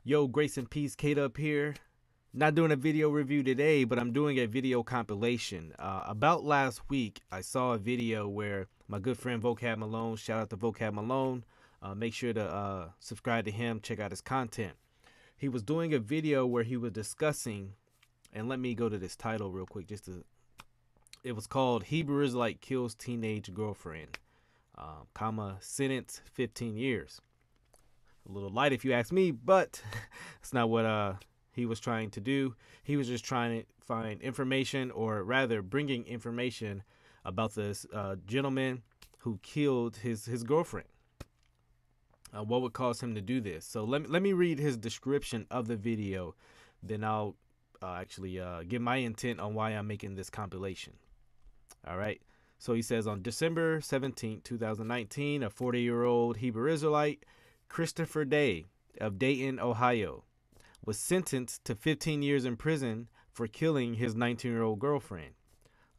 Yo, grace and peace, Kate up here. Not doing a video review today, but I'm doing a video compilation. About last week, I saw a video where my good friend Vocab Malone, shout out to Vocab Malone, make sure to subscribe to him, check out his content. He was doing a video where he was discussing, and let me go to this title real quick, it was called Hebrew Israelite Kills Teenage Girlfriend, sentence 15 years. A little light if you ask me, but it's not what he was trying to do. He was just trying to find information, or rather bringing information about this gentleman who killed his girlfriend. What would cause him to do this? So let me read his description of the video, then I'll actually give my intent on why I'm making this compilation. All right. So he says, on December 17, 2019, a 40-year-old Hebrew Israelite, Christopher Day of Dayton, Ohio, was sentenced to 15 years in prison for killing his 19-year-old girlfriend,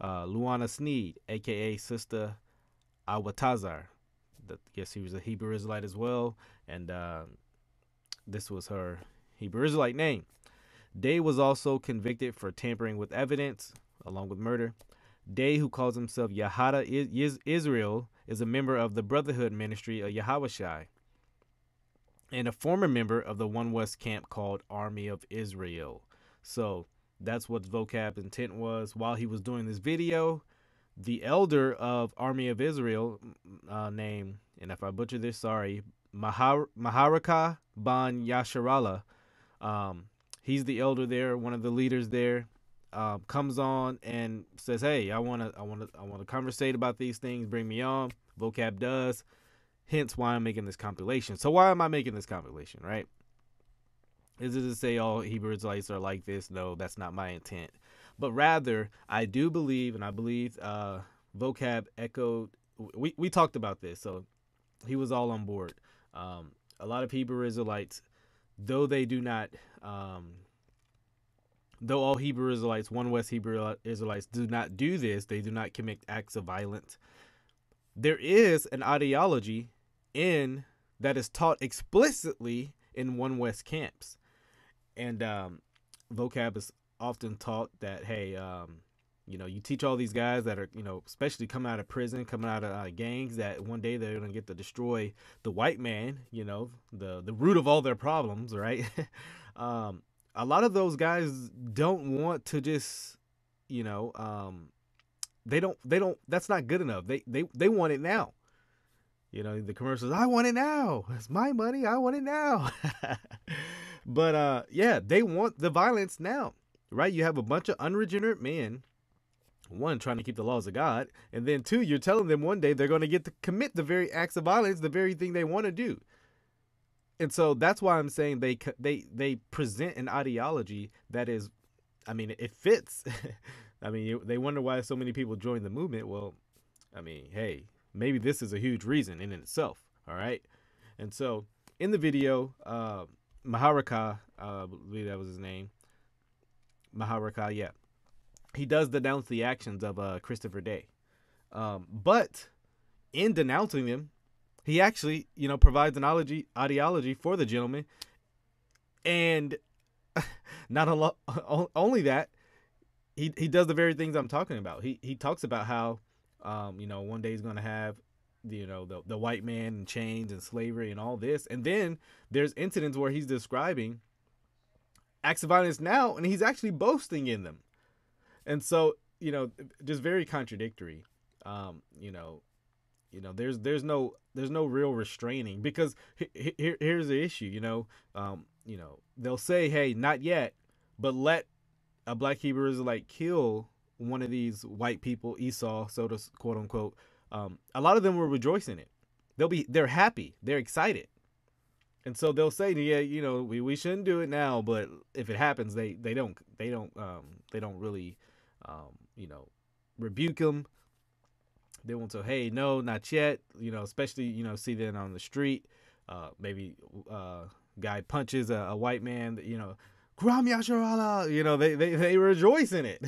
Luana Sneed, a.k.a. Sister Awatazar. Yes, he was a Hebrew Israelite as well, and this was her Hebrew Israelite name. Day was also convicted for tampering with evidence, along with murder. Day, who calls himself Yahada Israel, is a member of the Brotherhood Ministry of Yahawashai, and a former member of the One West camp called Army of Israel. So that's what Vocab's intent was. While he was doing this video, the elder of Army of Israel, named, and if I butcher this, sorry, Maharaka Ban Yasharallah, he's the elder there, one of the leaders there, comes on and says, "Hey, I want to conversate about these things. Bring me on." Vocab does. Hence why I'm making this compilation. So why am I making this compilation, right? Is it to say all Hebrew Israelites are like this? No, that's not my intent. But rather, I do believe, and I believe Vocab echoed, we talked about this, so he was all on board. A lot of Hebrew Israelites, though they do not, though all Hebrew Israelites, One West Hebrew Israelites do not do this, they do not commit acts of violence. There is an ideology that is taught explicitly in One West camps, and Vocab is often taught that, hey, you teach all these guys that are, especially coming out of prison, coming out of gangs, that one day they're gonna get to destroy the white man, the root of all their problems, right? A lot of those guys don't want to just, they don't. That's not good enough. They want it now. The commercials, "I want it now. It's my money. I want it now." But yeah, they want the violence now, right? You have a bunch of unregenerate men, one, trying to keep the laws of God, and then two, you're telling them one day they're going to get to commit the very acts of violence, the very thing they want to do. And so that's why I'm saying they present an ideology that is, it fits. They wonder why so many people join the movement. Well, hey, maybe this is a huge reason in itself. All right. And so in the video, Maharaka, I believe that was his name. Maharaka, yeah. He does denounce the actions of Christopher Day. But in denouncing them, he actually, provides an ideology for the gentleman. And not only that, he does the very things I'm talking about. He talks about how, one day he's going to have, the white man in chains and slavery and all this. And then there's incidents where he's describing acts of violence now, and he's actually boasting in them. And so, just very contradictory. There's no real restraining, because here's the issue. They'll say, "Hey, not yet, but let a Black Hebrew Israelite kill one of these white people, Esau, so to quote unquote." A lot of them will rejoice in it. They're happy, they're excited, and so they'll say, "Yeah, we shouldn't do it now, but if it happens, they don't really, rebuke them. They won't say, hey, no, not yet." Especially, see them on the street. Maybe guy punches a white man, Kram Yasharallah, they rejoice in it.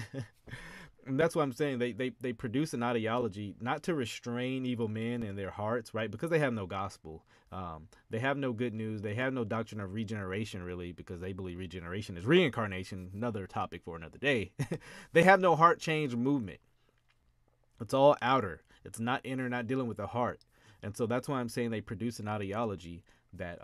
And that's what I'm saying. They produce an ideology not to restrain evil men in their hearts, right? Because they have no gospel. They have no good news. They have no doctrine of regeneration, really, because they believe regeneration is reincarnation. Another topic for another day. They have no heart change movement. It's all outer. It's not inner, not dealing with the heart. And so that's why I'm saying they produce an ideology that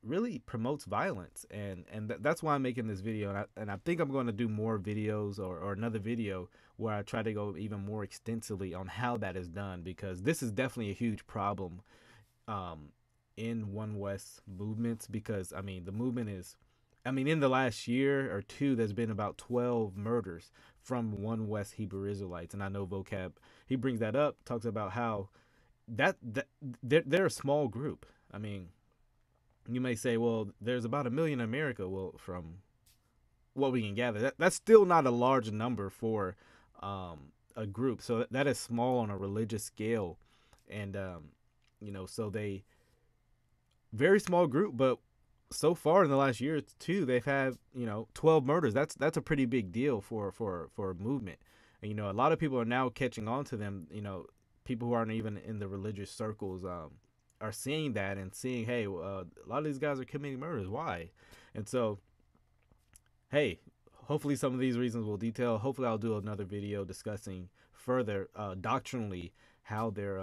really promotes violence. And that's why I'm making this video. And I think I'm going to do more videos or another video where I try to go even more extensively on how that is done, because this is definitely a huge problem in One West movements. Because, I mean, the movement is, I mean, in the last year or two, there's been about 12 murders from One West Hebrew Israelites. And I know Vocab, he brings that up, talks about how that they're a small group. I mean, you may say, well, there's about 1 million in America. Well, from what we can gather, that's still not a large number for a group. So that is small on a religious scale. And, so they, very small group, but so far in the last year or two, they've had, 12 murders. That's a pretty big deal for a movement. And, a lot of people are now catching on to them. People who aren't even in the religious circles are seeing that and seeing, hey, a lot of these guys are committing murders. Why? And so, hey, hopefully some of these reasons will detail. Hopefully I'll do another video discussing further doctrinally how their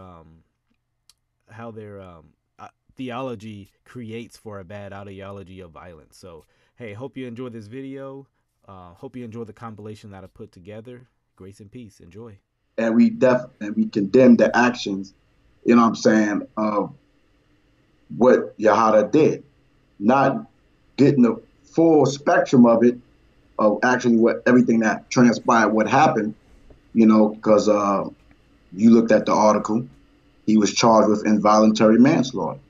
theology creates for a bad ideology of violence. So, hey, hope you enjoy this video. Hope you enjoy the compilation that I put together. Grace and peace. Enjoy. And we condemn the actions, you know what I'm saying, of what Yahada did, not getting the full spectrum of it, of actually what everything that transpired, what happened, because you looked at the article, he was charged with involuntary manslaughter.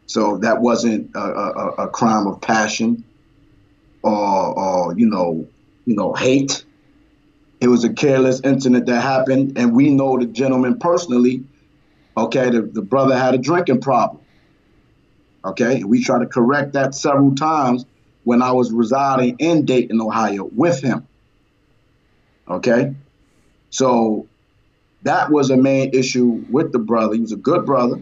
So that wasn't a crime of passion or hate. It was a careless incident that happened, and we know the gentleman personally. Okay, the brother had a drinking problem. Okay, we tried to correct that several times when I was residing in Dayton, Ohio, with him. Okay, so that was a main issue with the brother. He was a good brother.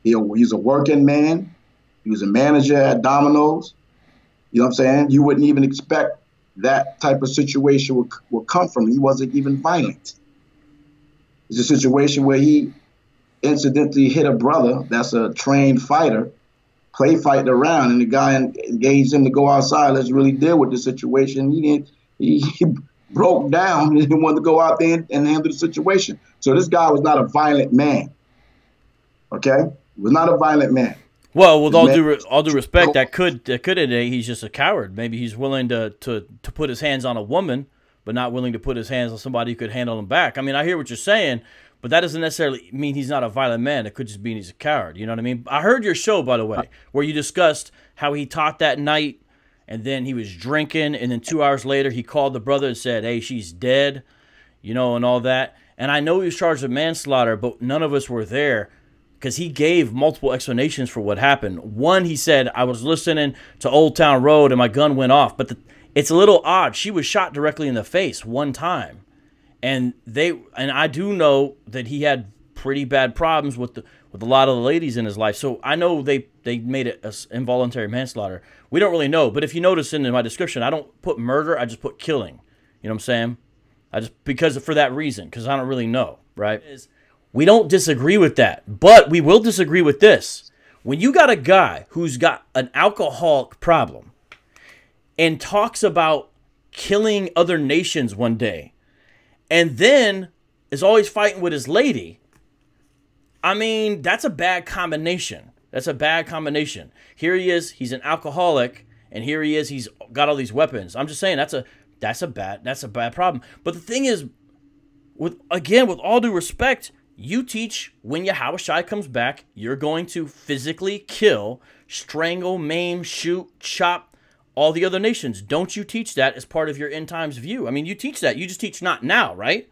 He's a working man. He was a manager at Domino's. You know what I'm saying? You wouldn't even expect that type of situation will come from him. He wasn't even violent. It's a situation where he incidentally hit a brother that's a trained fighter, fighting around, and the guy engaged him to go outside. Let's really deal with the situation. He broke down and he wanted to go out there and handle the situation. So this guy was not a violent man. Okay? He was not a violent man. Well, with all due respect, that could indicate he's just a coward. Maybe he's willing to put his hands on a woman, but not willing to put his hands on somebody who could handle him back. I mean, I hear what you're saying, but that doesn't necessarily mean he's not a violent man. It could just mean he's a coward. You know what I mean? I heard your show, by the way, where you discussed how he taught that night, and then he was drinking, and then 2 hours later he called the brother and said, hey, she's dead, and all that. And I know he was charged with manslaughter, but none of us were there, because he gave multiple explanations for what happened. One, he said, I was listening to Old Town Road and my gun went off. But it's a little odd. She was shot directly in the face one time. And I do know that he had pretty bad problems with a lot of the ladies in his life. So I know they made it as involuntary manslaughter. We don't really know. But if you notice in my description, I don't put murder. I just put killing. You know what I'm saying? Because for that reason, because I don't really know, right? We don't disagree with that, but we will disagree with this. When you got a guy who's got an alcoholic problem and talks about killing other nations one day and then is always fighting with his lady, I mean, that's a bad combination. That's a bad combination. Here he is, he's an alcoholic, and here he is, he's got all these weapons. I'm just saying that's a bad problem. But the thing is, with all due respect, you teach when Yahushua comes back, you're going to physically kill, strangle, maim, shoot, chop all the other nations. Don't you teach that as part of your end times view? I mean, you teach that. You just teach not now, right?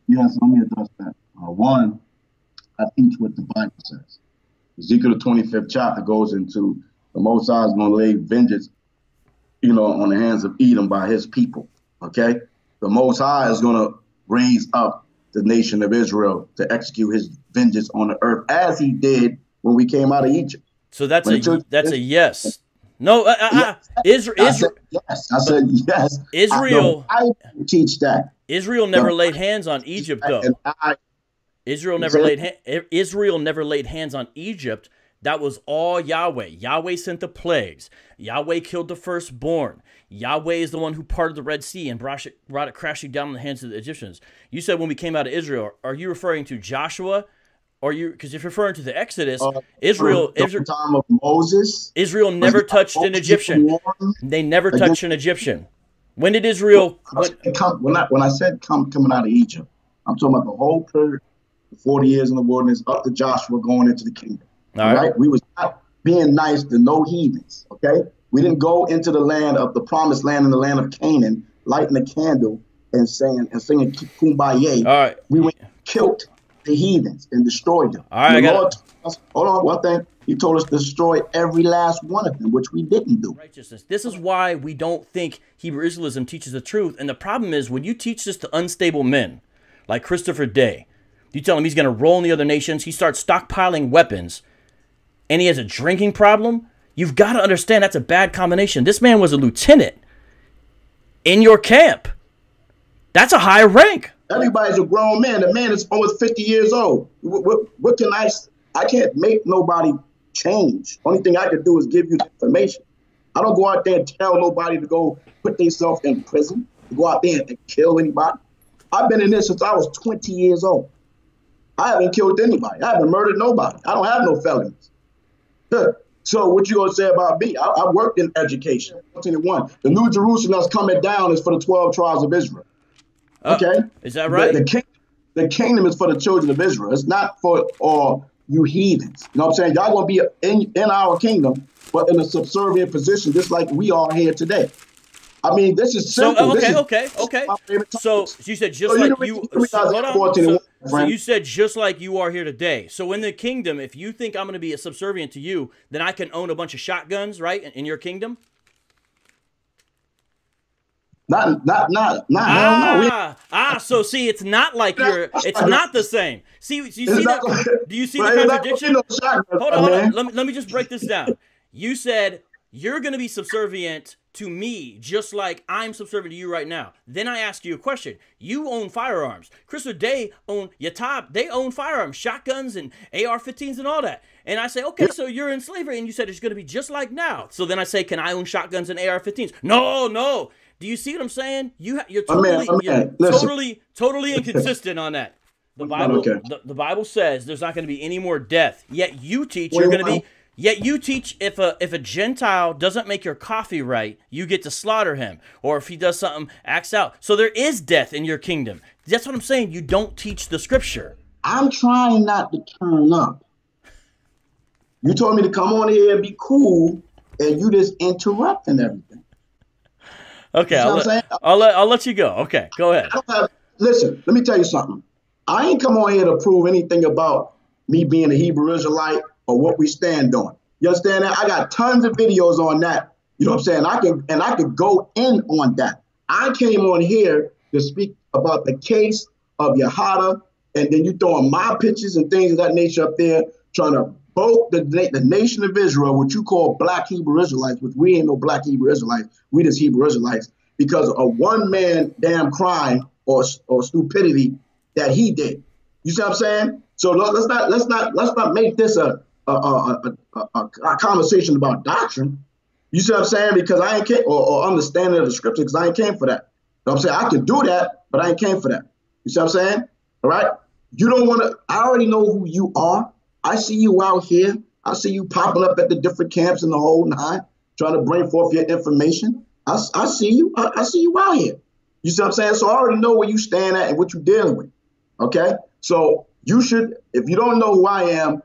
Yes, let me address that. One, I teach what the Bible says. Ezekiel, the 25th chapter, goes into the Most High is going to lay vengeance, on the hands of Edom by his people. Okay? the Most High is going to raise up the nation of Israel to execute his vengeance on the earth, as he did when we came out of Egypt. So that's a yes. No, Israel. Yes, I said yes. Israel. I teach that. Israel never laid hands on Egypt, though. Israel never laid hands on Egypt. That was all Yahweh. Yahweh sent the plagues. Yahweh killed the firstborn. Yahweh is the one who parted the Red Sea and brought it crashing down in the hands of the Egyptians. You said when we came out of Israel, are you referring to Joshua? Or you, because if you're referring to the Exodus, Israel, time of Moses, Israel never touched an Egyptian. They never touched an Egyptian. When did Israel? When I said coming out of Egypt, I'm talking about the whole period, 40 years in the wilderness, up to Joshua going into the kingdom. All right, we was not being nice to no heathens. Okay, we didn't go into the land of the promised land in the land of Canaan, lighting a candle and singing kumbaya. All right, we went and killed the heathens and destroyed them. All right, hold on, one thing. He told us to destroy every last one of them, which we didn't do. Righteousness. This is why we don't think Hebrew Israelism teaches the truth. And the problem is when you teach this to unstable men, like Christopher Day, you tell him he's going to roll in the other nations, he starts stockpiling weapons, and he has a drinking problem, you've got to understand that's a bad combination. This man was a lieutenant in your camp. That's a high rank. Everybody's a grown man. The man is almost 50 years old. What can I can't make nobody change. Only thing I can do is give you the information. I don't go out there and tell nobody to go put themselves in prison, to go out there and kill anybody. I've been in this since I was 20 years old. I haven't killed anybody. I haven't murdered nobody. I don't have no felonies. So what you gonna say about me? I worked in education. 21. The New Jerusalem that's coming down is for the 12 tribes of Israel. Okay? Is that right? The kingdom is for the children of Israel. It's not for all you heathens. You know what I'm saying? Y'all gonna be in our kingdom, but in a subservient position, just like we are here today. I mean, this is simple. Okay. So you said just like you. So you said just like you are here today. So in the kingdom, if you think I'm going to be a subservient to you, then I can own a bunch of shotguns, right, in your kingdom. No. So see, it's not like it's not the same. See, you see that? Do you see the contradiction? Hold on. Let me just break this down. You said you're going to be subservient to me, just like I'm subservient to you right now. Then I ask you a question. You own firearms. Christopher Day own Yatab. They own firearms, shotguns and AR-15s and all that. And I say, okay, so you're in slavery, and you said it's going to be just like now. So then I say, can I own shotguns and AR-15s? No. Do you see what I'm saying? You're totally inconsistent on that. The Bible, the Bible says there's not going to be any more death. Yet you teach you're going to be. Yet you teach if a Gentile doesn't make your coffee right, you get to slaughter him. Or if he does something, acts out. So there is death in your kingdom. That's what I'm saying. You don't teach the scripture. I'm trying not to turn up. You told me to come on here and be cool, and you just interrupting everything. Okay, I'll let you go. Okay, go ahead. Listen, let me tell you something. I ain't come on here to prove anything about me being a Hebrew Israelite or what we stand on. You understand that? I got tons of videos on that. You know what I'm saying? I could go in on that. I came on here to speak about the case of Yahada, and then you throwing my pictures and things of that nature up there, trying to vote the nation of Israel, what you call Black Hebrew Israelites, which we ain't no Black Hebrew Israelites. We just Hebrew Israelites because of one man damn crime or stupidity that he did. You see what I'm saying? So let's not make this a conversation about doctrine. You see what I'm saying? Because I ain't came or understanding of the scripture, because I ain't came for that. You know what I'm saying? I can do that, but I ain't came for that. You see what I'm saying? All right. You don't want to. I already know who you are. I see you out here. I see you popping up at the different camps in the whole nine, trying to bring forth your information. I see you. I see you out here. You see what I'm saying? So I already know where you stand at and what you're dealing with. Okay. So you should, if you don't know who I am,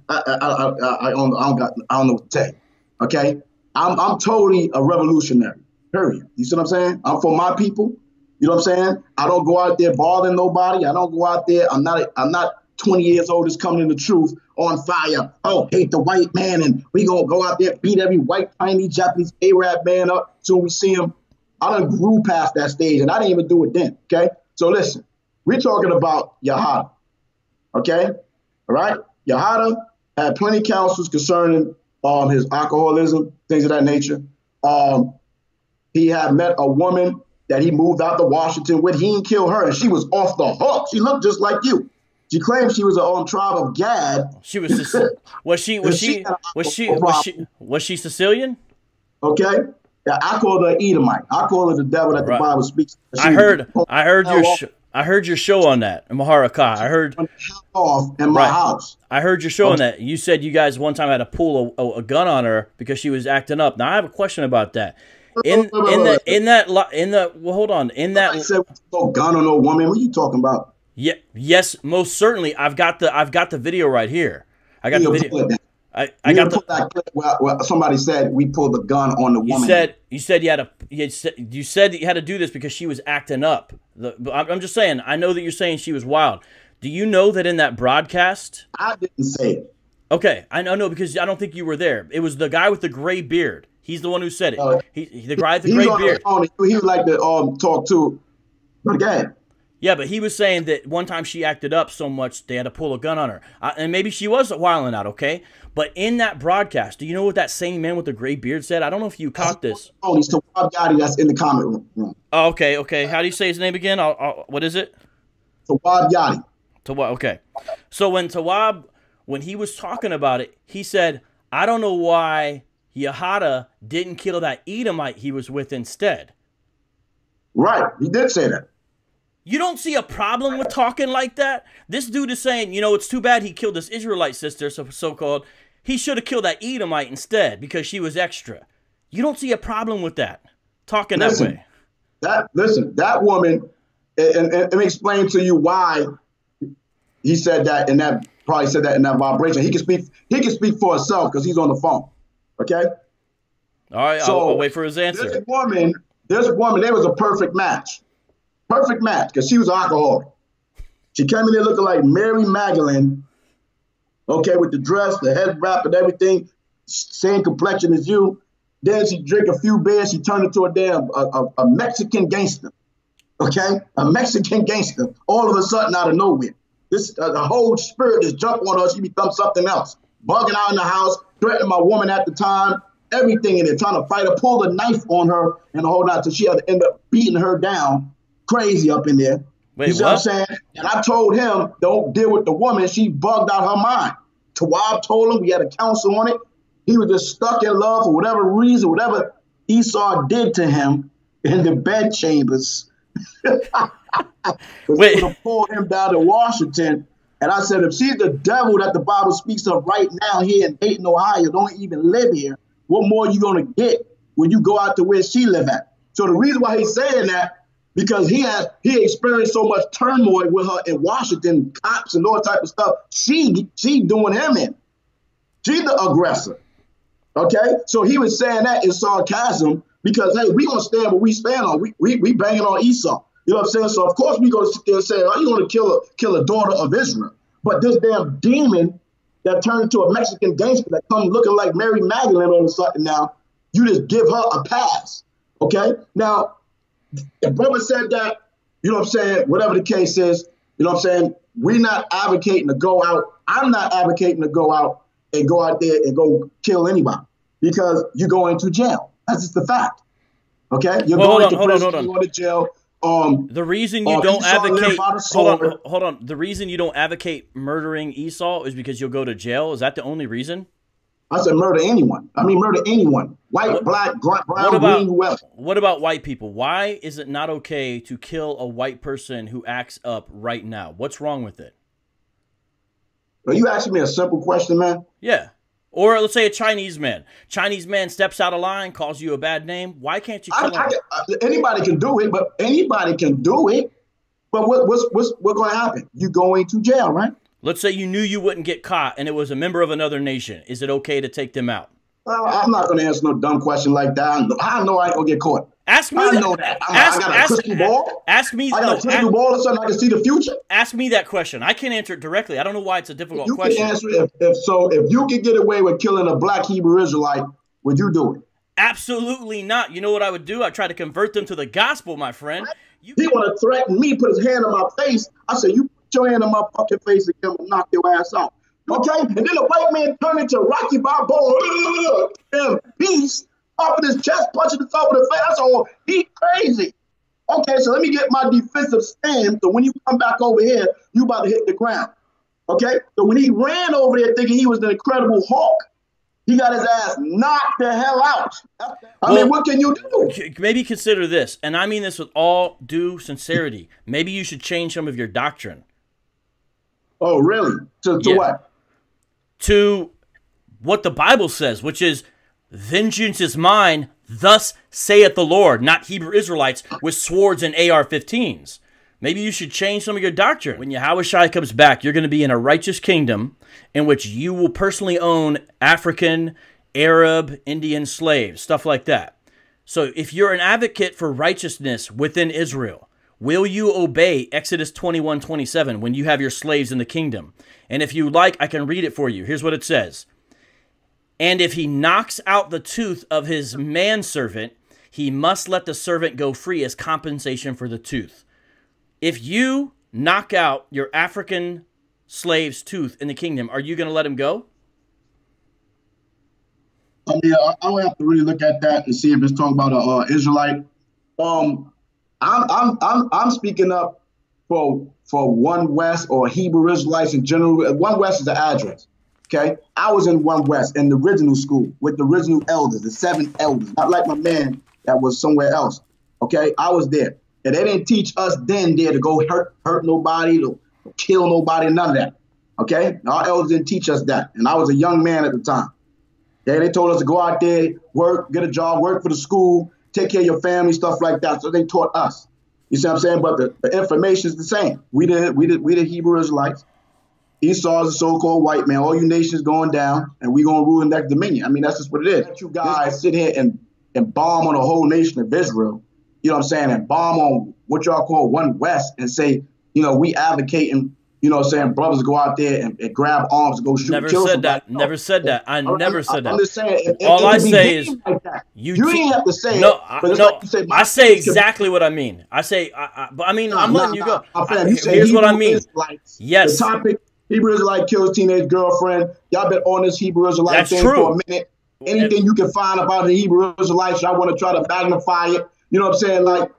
I don't know what to tell you. Okay. I'm totally a revolutionary. Period. You see what I'm saying? I'm for my people. You know what I'm saying? I don't go out there bothering nobody. I don't go out there. I'm not 20 years old just coming in the truth on fire. Oh, hate the white man, and we gonna go out there beat every white, tiny Japanese Arab man up till we see him. I done grew past that stage, and I didn't even do it then. Okay, so listen, we're talking about Yahada. Okay, all right. Yahada had plenty of counsels concerning his alcoholism, things of that nature. He had met a woman that he moved out to Washington with. He didn't kill her, and she was off the hook. She looked just like you. She claimed she was a tribe of Gad. She was she Sicilian? Okay. Yeah, I call her Edomite. I call her the devil that the Bible speaks. I heard your show on that, Maharakah. I heard off in my house. I heard your show on that. You said you guys one time had to pull a gun on her because she was acting up. Now I have a question about that. Hold on. I said no gun on no woman. What are you talking about? Yeah, yes, most certainly. I've got the video right here. I got the video. I got the clip where somebody said we pulled the gun on the woman. You said that you had to do this because she was acting up. I'm just saying. I know that you're saying she was wild. Do you know that in that broadcast? I didn't say it. Okay, I know because I don't think you were there. It was the guy with the gray beard. He's the one who said it. The guy with the gray beard. He would like to talk to the guy. Yeah, but he was saying that one time she acted up so much they had to pull a gun on her. And maybe she was wilding out, okay? But in that broadcast, do you know what that same man with the gray beard said? I don't know if you caught this. Oh, he's Tawab Yadi that's in the comment room. Oh, okay. How do you say his name again? What is it? Tawab Yadi. Tawab, okay. So when he was talking about it, he said, I don't know why Yahada didn't kill that Edomite he was with instead. Right, he did say that. You don't see a problem with talking like that? This dude is saying, it's too bad he killed this Israelite sister, so-called. He should have killed that Edomite instead because she was extra. You don't see a problem with that, talking that way. That woman, and let me explain to you why he said that, and that probably said that in that vibration. He can speak for himself because he's on the phone. Okay? All right, so I'll wait for his answer. This woman, they was a perfect match. Perfect match, because she was an alcoholic. She came in there looking like Mary Magdalene, okay, with the dress, the head wrap, and everything, same complexion as you. Then she drank a few beers. She turned into a damn a Mexican gangster, okay, a Mexican gangster. All of a sudden, out of nowhere, the whole spirit just jumped on her. She becomes something else, bugging out in the house, threatening my woman at the time. Everything in there, trying to fight her, pulled a knife on her, and the whole night till she had to end up beating her down. Crazy up in there. Wait, you see what I'm saying? And I told him, don't deal with the woman. She bugged out her mind. Tawab told him, we had a counsel on it. He was just stuck in love for whatever reason, whatever Esau did to him in the bed chambers. Because they would have pulled him down to Washington. And I said, if she's the devil that the Bible speaks of right now here in Dayton, Ohio, don't even live here, what more are you going to get when you go out to where she live at? So the reason why he's saying that, because he experienced so much turmoil with her in Washington, cops and all type of stuff. She doing him in. She's the aggressor. Okay? So he was saying that in sarcasm because, hey, we going to stand what we stand on. We banging on Esau. You know what I'm saying? So, of course, we going to sit there and say, oh, you going to kill a daughter of Israel. But this damn demon that turned into a Mexican gangster that comes looking like Mary Magdalene all of a sudden now, you just give her a pass. Okay? Now, the brother said that, you know what I'm saying, whatever the case is, you know what I'm saying, we're not advocating to go out. I'm not advocating to go out there and go kill anybody because you're going to jail. That's just the fact. Okay? You're going to prison, you're going to jail. The reason you don't advocate, hold on. The reason you don't advocate murdering Esau is because you'll go to jail. Is that the only reason? I said murder anyone. I mean, murder anyone. White, black, brown, green, whoever. What about white people? Why is it not okay to kill a white person who acts up right now? What's wrong with it? Are you asking me a simple question, man? Yeah. Or let's say a Chinese man. Chinese man steps out of line, calls you a bad name. Why can't you kill him? Anybody can do it, but anybody can do it. But what's going to happen? You're going to jail, right? Let's say you knew you wouldn't get caught and it was a member of another nation. Is it okay to take them out? I'm not going to answer no dumb question like that. I know I ain't going to get caught. Ask me I know that. I got a crystal ball. Ask me. I got a crystal ball or something. I can see the future. Ask me that question. I can't answer it directly. I don't know why it's a difficult question. You can answer it. If you could get away with killing a Black Hebrew Israelite, would you do it? Absolutely not. You know what I would do? I try to convert them to the gospel, my friend. He want to threaten me, put his hand on my face. I said, you put your hand on my fucking face again and knock your ass out. Okay? And then the white man turned into Rocky Balboa. Peace off of his chest, punching the top of the face. I said, oh, he crazy. Okay, so let me get my defensive stand. So when you come back over here, you about to hit the ground. Okay? So when he ran over there thinking he was the Incredible Hulk, he got his ass knocked the hell out. I mean, what can you do? Maybe consider this, and I mean this with all due sincerity. Maybe you should change some of your doctrine. Oh, really? To what? To what the Bible says, which is, vengeance is mine, thus saith the Lord, not Hebrew Israelites with swords and AR-15s. Maybe you should change some of your doctrine. When Yahushua comes back, you're going to be in a righteous kingdom in which you will personally own African, Arab, Indian slaves, stuff like that. So if you're an advocate for righteousness within Israel, will you obey Exodus 21:27 when you have your slaves in the kingdom? And if you like, I can read it for you. Here's what it says. And if he knocks out the tooth of his manservant, he must let the servant go free as compensation for the tooth. If you knock out your African slave's tooth in the kingdom, are you going to let him go? I mean, I would have to really look at that and see if it's talking about an Israelite. I'm speaking up for One West or Hebrew Israelites in general. One West is the address. Okay, I was in One West in the original school with the original elders, the 7 elders, not like my man that was somewhere else. Okay, I was there. And they didn't teach us then there to go hurt nobody, to kill nobody, none of that. Okay? Our elders didn't teach us that. And I was a young man at the time. Okay? They told us to go out there, work, get a job, work for the school, take care of your family, stuff like that. So they taught us. You see what I'm saying? But the information is the same. We the Hebrew Israelites. Esau is a so-called white man. All you nations going down, and we going to rule in that dominion. I mean, that's just what it is. You guys sit here and bomb on the whole nation of Israel. You know what I'm saying, and bomb on what y'all call One West and say, you know, we advocating, you know what I'm saying, brothers go out there and grab arms and go shoot. Never kill said somebody. that. Never said that. I never said that. I'm just saying. All I say is, like that. you didn't have to say no, it. But like you say, I say exactly what I mean. I say, but I mean, I'm letting you go. Here's what I mean. Yes. The topic, Hebrew Israelite kills teenage girlfriend. Y'all been on this Hebrew Israelite thing for a minute. Anything you can find about the Hebrew Israelites, y'all want to try to magnify it. You know what I'm saying? Like,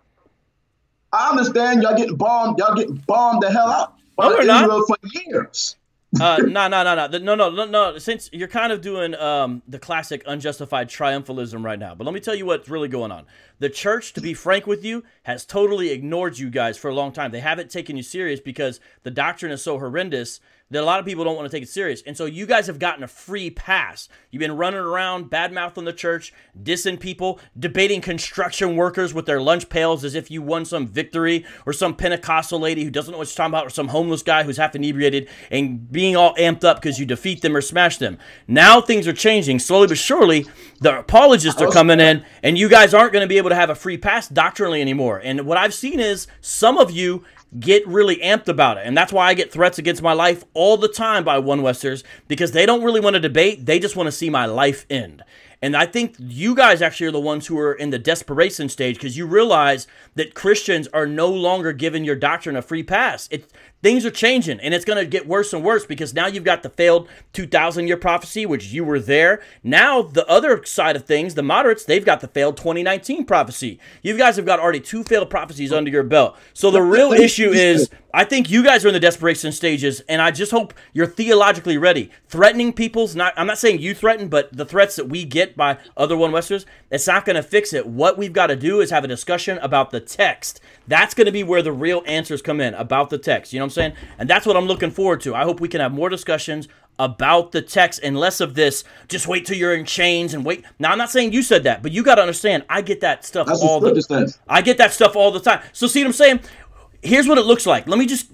I understand y'all getting bombed the hell out by Israel for years. No. Since you're kind of doing the classic unjustified triumphalism right now, but let me tell you what's really going on. The church, to be frank with you, has totally ignored you guys for a long time. They haven't taken you serious because the doctrine is so horrendous that a lot of people don't want to take it serious. And so you guys have gotten a free pass. You've been running around, badmouthing the church, dissing people, debating construction workers with their lunch pails as if you won some victory, or some Pentecostal lady who doesn't know what she's talking about, or some homeless guy who's half inebriated, and being all amped up because you defeat them or smash them. Now things are changing. Slowly but surely, the apologists are coming in, and you guys aren't going to be able to have a free pass doctrinally anymore. And what I've seen is some of you get really amped about it. And that's why I get threats against my life all the time by One Westers, because they don't really want to debate. They just want to see my life end. And I think you guys actually are the ones who are in the desperation stage, because you realize that Christians are no longer giving your doctrine a free pass. Things are changing, and it's going to get worse and worse, because now you've got the failed 2,000-year prophecy, which you were there. Now, the other side of things, the moderates, they've got the failed 2019 prophecy. You guys have got already 2 failed prophecies under your belt. So the real issue is, I think you guys are in the desperation stages, and I just hope you're theologically ready. Threatening people's not, I'm not saying you threaten, but the threats that we get by other One Westers, it's not going to fix it. What we've got to do is have a discussion about the text. That's going to be where the real answers come in, about the text. You know what I'm saying? And that's what I'm looking forward to. I hope we can have more discussions about the text and less of this, just wait till you're in chains and wait. Now, I'm not saying you said that, but you got to understand, I get that stuff all the time. I get that stuff all the time. So see what I'm saying? Here's what it looks like. Let me just,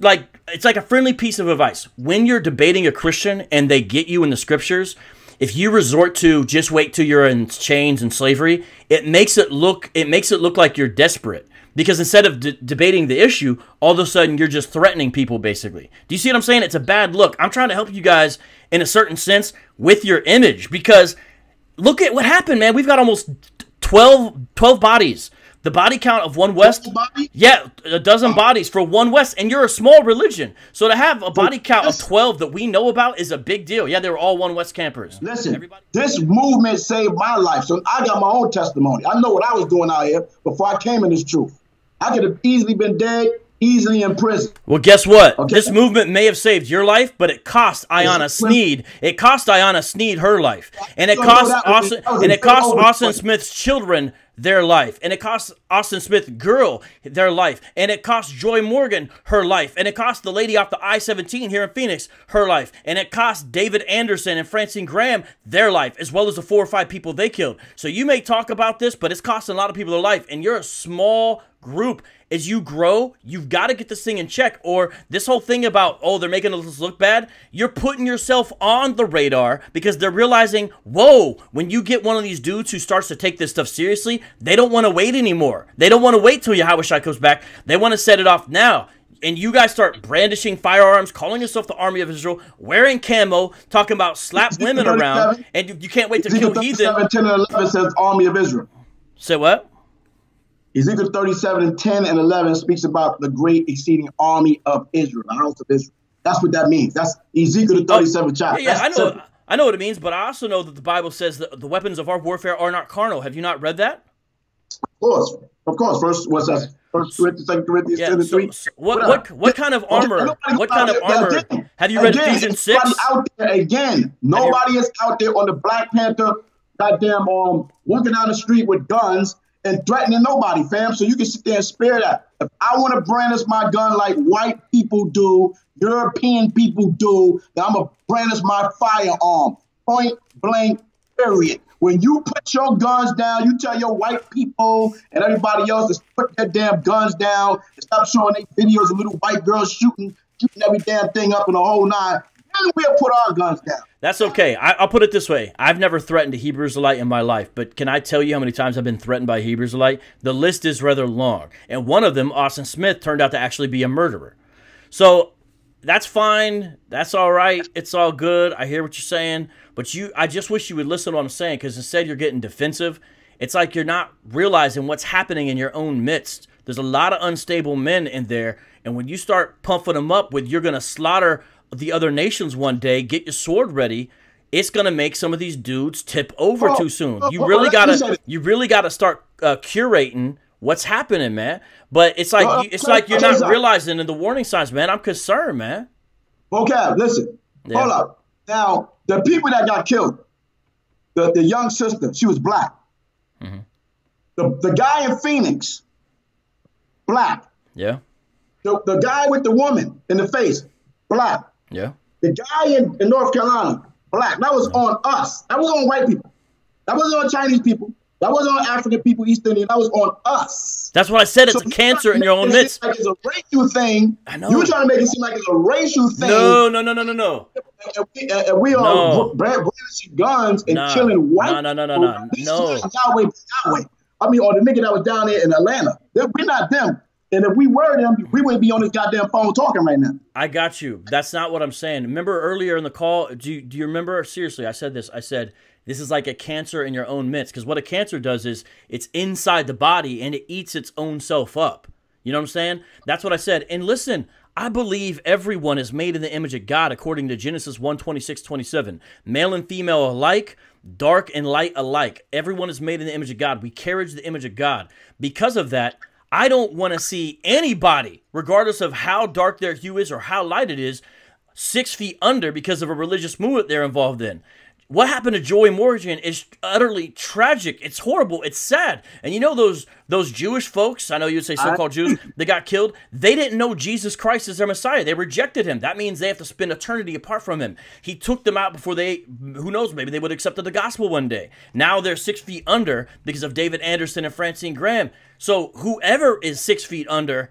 it's like a friendly piece of advice. When you're debating a Christian and they get you in the scriptures, if you resort to just wait till you're in chains and slavery, it makes it look like you're desperate. Because instead of debating the issue, all of a sudden you're just threatening people, basically. Do you see what I'm saying? It's a bad look. I'm trying to help you guys in a certain sense with your image, because Look at what happened, man. We've got almost 12 bodies. The body count of One West. Yeah, a dozen bodies for One West. And you're a small religion. So to have a body count of 12 that we know about is a big deal. Yeah, they were all One West campers. Listen, this movement saved my life. So I got my own testimony. I know what I was doing out here before I came in this truth. I could have easily been dead, easily in prison. Well, guess what? Okay? This movement may have saved your life, but it cost Ayanna Sneed. It cost Ayanna Sneed her life. And it cost Austin Smith's children their life, and it cost Austin Smith girl their life, and it cost Joy Morgan her life, and it cost the lady off the I-17 here in Phoenix her life, and it cost David Anderson and Francine Graham their life, as well as the 4 or 5 people they killed. So you may talk about this, but it's costing a lot of people their life, and you're a small group. As you grow, you've got to get this thing in check, or this whole thing about, oh, they're making us look bad, you're putting yourself on the radar because they're realizing, whoa, when you get one of these dudes who starts to take this stuff seriously, they don't want to wait anymore. They don't want to wait till Yahushua comes back. They want to set it off now. And you guys start brandishing firearms, calling yourself the Army of Israel, wearing camo, talking about slap women around, and you can't wait to kill heathen. 10 and 11 says Army of Israel. Say what? Ezekiel 37:10 and 11 speaks about the great exceeding army of Israel, the house of Israel. That's what that means. That's Ezekiel 37 chapter. Yeah, I know what it means, but I also know that the Bible says that the weapons of our warfare are not carnal. Have you not read that? Of course. First, what's that? First Corinthians, 2 Corinthians, 2 and 3. What kind of armor? What kind of armor? Have you read Ephesians 6? Nobody is out there on the Black Panther goddamn walking down the street with guns and threatening nobody, fam. So you can sit there and spare that. If I want to brandish my gun like white people do, European people do, then I'm going to brandish my firearm. Point blank, period. When you put your guns down, you tell your white people and everybody else to put their damn guns down and stop showing their videos of little white girls shooting every damn thing up in the whole nine. Then we'll put our guns down. That's okay. I'll put it this way. I've never threatened a Hebrew Israelite in my life, but can I tell you how many times I've been threatened by a Hebrew Israelite? The list is rather long. And one of them, Austin Smith, turned out to actually be a murderer. So that's fine. That's all right. It's all good. I hear what you're saying. But I just wish you would listen to what I'm saying, because instead you're getting defensive. It's like you're not realizing what's happening in your own midst. There's a lot of unstable men in there. And when you start pumping them up with you're going to slaughter the other nations one day, get your sword ready, it's going to make some of these dudes tip over too soon. You really got to start curating what's happening, man. But it's like you're not realizing in the warning signs, man. I'm concerned, man. Vocab, listen. Yeah. Hold up. Now, the people that got killed, the young sister, she was black. Mm-hmm. The guy in Phoenix, black. Yeah. The guy with the woman in the face, black. Yeah. The guy in North Carolina, black. That was on us. That was on white people. That wasn't on Chinese people. That wasn't on African people, East Indian. That was on us. That's what I said. It's a cancer in your own midst. Like it's a racial thing. I know. You're trying to make it seem like it's a racial thing. No. And we are brandishing guns and killing white people. No. Yahweh. I mean, or the nigga that was down there in Atlanta. We're not them. And if we were them, we wouldn't be on this goddamn phone talking right now. I got you. That's not what I'm saying. Remember earlier in the call, do you remember? Seriously, I said this. I said, this is like a cancer in your own midst. Because what a cancer does is it's inside the body and it eats its own self up. You know what I'm saying? That's what I said. And listen, I believe everyone is made in the image of God according to Genesis 1:26-27. Male and female alike, dark and light alike. Everyone is made in the image of God. We carry the image of God. Because of that, I don't want to see anybody, regardless of how dark their hue is or how light it is, 6 feet under because of a religious movement they're involved in. What happened to Joy Morgan is utterly tragic. It's horrible. It's sad. And you know those Jewish folks, I know you'd say so-called Jews, they got killed. They didn't know Jesus Christ as their Messiah. They rejected him. That means they have to spend eternity apart from him. He took them out before they, who knows, maybe they would have accepted the gospel one day. Now they're 6 feet under because of David Anderson and Francine Graham. So whoever is 6 feet under,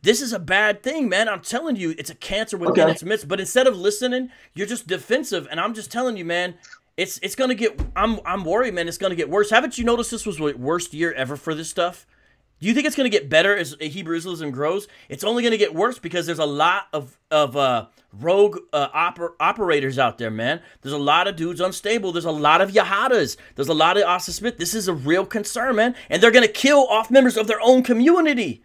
this is a bad thing, man. I'm telling you, it's a cancer within its midst. But instead of listening, you're just defensive. And I'm just telling you, man, it's going to get, I'm worried, man, it's going to get worse. Haven't you noticed this was the worst year ever for this stuff? Do you think it's going to get better as Hebrew Israelism grows? It's only going to get worse because there's a lot of rogue operators out there, man. There's a lot of dudes unstable. There's a lot of Yahadas. There's a lot of Asa Smith. This is a real concern, man. And they're going to kill off members of their own community.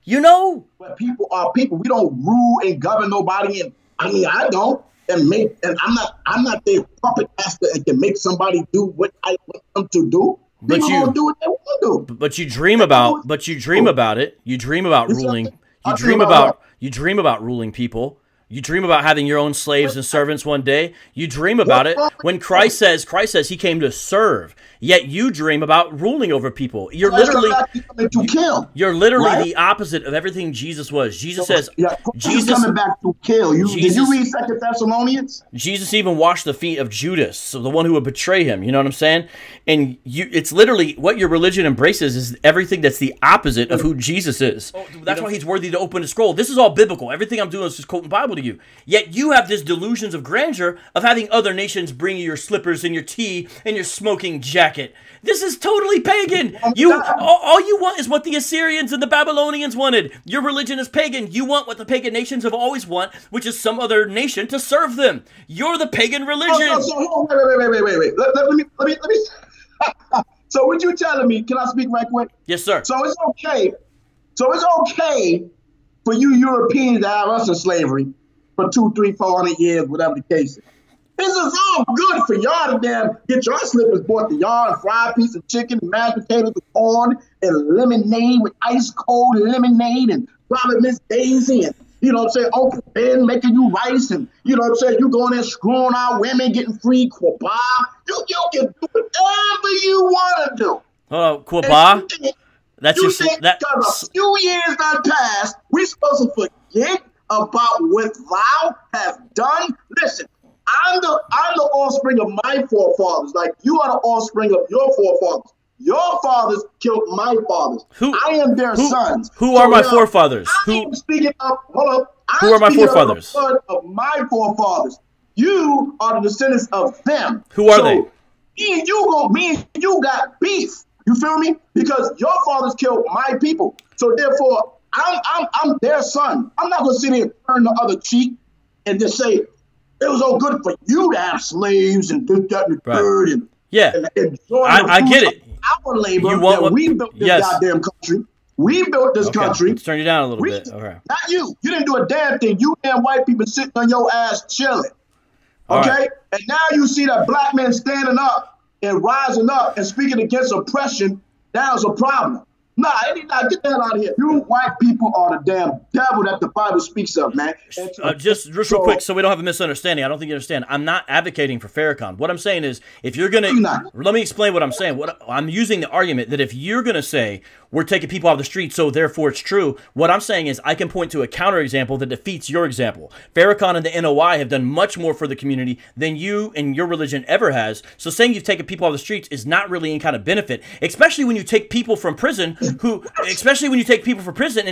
You know? But people are people. We don't rule and govern nobody. And I mean, I don't. And I'm not their puppet master and can make somebody do what I want them to do. But people gonna do what they want to do. But you dream about it. You dream about ruling. You dream about ruling people. You dream about having your own slaves and servants one day. You dream about it when Christ says he came to serve. Yet you dream about ruling over people. You're literally the opposite of everything Jesus was. Jesus says, Jesus coming back to kill. Did you read 2 Thessalonians? Jesus even washed the feet of Judas, so the one who would betray him. You know what I'm saying? And it's literally what your religion embraces is everything that's the opposite of who Jesus is. Oh, that's why he's worthy to open the scroll. This is all biblical. Everything I'm doing is just quoting Bible to you. Yet you have this delusions of grandeur of having other nations bring you your slippers and your tea and your smoking jacket. This is totally pagan. All you want is what the Assyrians and the Babylonians wanted. Your religion is pagan. You want what the pagan nations have always want, which is some other nation to serve them. You're the pagan religion. Wait. Let me. So what you telling me? Can I speak right quick? Yes, sir. So it's okay. For you Europeans to have us in slavery for 200, 300, 400 years, whatever the case is. This is all good for y'all to damn get your slippers bought to y'all and fried piece of chicken, mashed potatoes with corn, and lemonade with ice cold lemonade and probably Miss Daisy and, you know what I'm saying, Uncle Ben making you rice and, you know what I'm saying, you going there screwing out women, getting free quaba. You can do whatever you want to do. Oh, quaba? That's you just think that. Because a few years done passed, we supposed to forget about what thou have done? Listen. I'm the offspring of my forefathers. Like you are the offspring of your forefathers. Your fathers killed my fathers. I am their sons. Who are my forefathers? I'm speaking of. Hold up. Who are my forefathers? Of my forefathers. You are the descendants of them. Who are they? Me and you got beef. You feel me? Because your fathers killed my people. So therefore, I'm their son. I'm not gonna sit here and turn the other cheek and just say. It was all good for you to have slaves and this, that, and the third. And, I get it. Our labor we built this goddamn country. We built this country. Let's turn you down a little bit. Okay. Not you. You didn't do a damn thing. You damn white people sitting on your ass chilling. Okay? Right. And now you see that black men standing up and rising up and speaking against oppression. That was a problem. Nah, get the hell out of here. You white people are the damn devil that the Bible speaks of, man. Just real quick, so we don't have a misunderstanding. I don't think you understand. I'm not advocating for Farrakhan. What I'm saying is, if you're going to... Let me explain what I'm saying. I'm using the argument that if you're going to say, we're taking people off the street, so therefore it's true, what I'm saying is I can point to a counterexample that defeats your example. Farrakhan and the NOI have done much more for the community than you and your religion ever has. So saying you've taken people off the streets is not really any kind of benefit, especially when you take people from prison and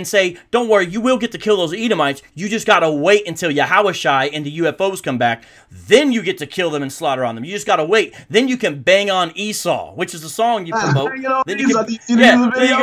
say, don't worry, you will get to kill those Edomites. You just got to wait until Yahushai and the UFOs come back. Then you get to kill them and slaughter on them. You just got to wait. Then you can bang on Esau, which is the song you promote. Then you can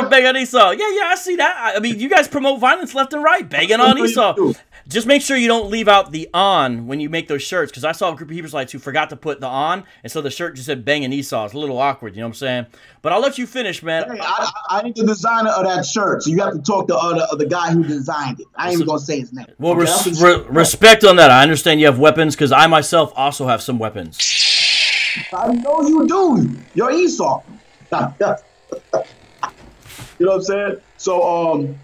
bang on Esau. Yeah, I see that. I mean, you guys promote violence left and right, banging on Esau. Just make sure you don't leave out the on when you make those shirts, because I saw a group of Hebrew Israelites who forgot to put the on, and so the shirt just said banging Esau. It's a little awkward, you know what I'm saying? But I'll let you finish, man. Hey, I ain't the designer of that shirt, so you have to talk to the guy who designed it. I ain't even going to say his name. Well, respect on that. I understand you have weapons, because I myself also have some weapons. I know you do. You're Esau. You know what I'm saying? So,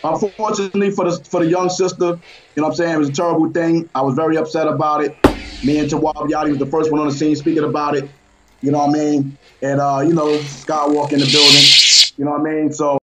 unfortunately for the young sister, you know what I'm saying, it was a terrible thing. I was very upset about it. Me and Tawab Yadi was the first one on the scene speaking about it. You know what I mean? And, Scott walked in the building. You know what I mean? So.